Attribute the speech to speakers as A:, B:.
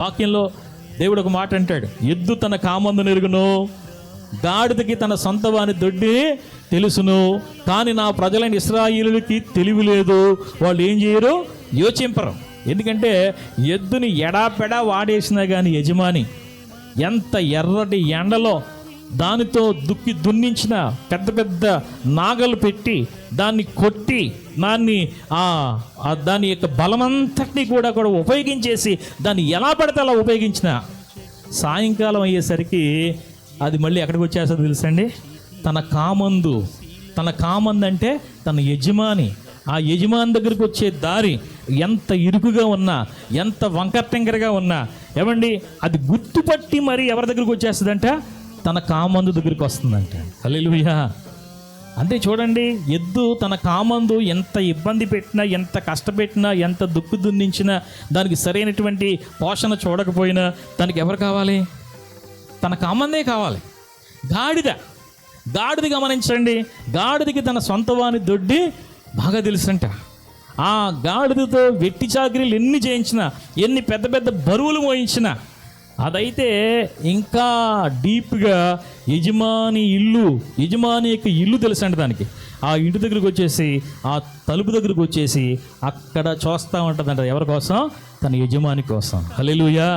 A: వాక్యంలో దేవుడు ఒక మాట అంటాడు, ఎద్దు తన కామందు నెరుగును, గాడిదకి తన సొంత వాని దొడ్డి తెలుసును, కానీ నా ప్రజలైన ఇశ్రాయేలుకి తెలివి లేదు, వాళ్ళు ఏం చేయరు, యోచింపరు. ఎందుకంటే ఎద్దుని ఎడాపెడా వాడేసినా కానీ యజమాని ఎంత ఎర్రటి ఎండలో దానితో దున్నించిన పెద్ద పెద్ద నాగలు పెట్టి దాన్ని కొట్టి దాని యొక్క బలమంతటిని కూడా ఉపయోగించేసి దాన్ని ఎలా పడితే అలా ఉపయోగించిన సాయంకాలం అయ్యేసరికి అది మళ్ళీ ఎక్కడికి వచ్చేస్తుందో తెలుసండి, తన కామందు అంటే తన యజమాని, ఆ యజమాని దగ్గరికి వచ్చే దారి ఎంత ఇరుకుగా ఉన్నా, ఎంత వంకరటెంకరగా ఉన్నా, ఏమండి అది గుర్తుపట్టి మరి ఎవరి దగ్గరికి వచ్చేస్తుందంట, తన కామందు దగ్గరికి వస్తుందంట. హల్లెలూయా. అంటే చూడండి, ఎద్దు తన కామందు ఎంత ఇబ్బంది పెట్టినా, ఎంత కష్టపెట్టినా, ఎంత దుక్కు దున్నించినా, దానికి సరైనటువంటి పోషణ చూడకపోయినా దానికి ఎవరు కావాలి, తన కామందే కావాలి. గాడిద గమనించండి, గాడిదకి తన సొంత వాని దొడ్డి బాగా తెలుసంట. ఆ గాడిదతో వెట్టి చాకిరీలు ఎన్ని చేయించినా, ఎన్ని పెద్ద పెద్ద బరువులు మోయించినా, అదైతే ఇంకా డీప్గా యజమాని యొక్క ఇల్లు తెలుసండి దానికి. ఆ ఇంటి దగ్గరికి వచ్చేసి, ఆ తలుపు దగ్గరికి వచ్చేసి అక్కడ చూస్తూ ఉంటుందంట. ఎవరి కోసం? తన యజమాని కోసం. హల్లెలూయా.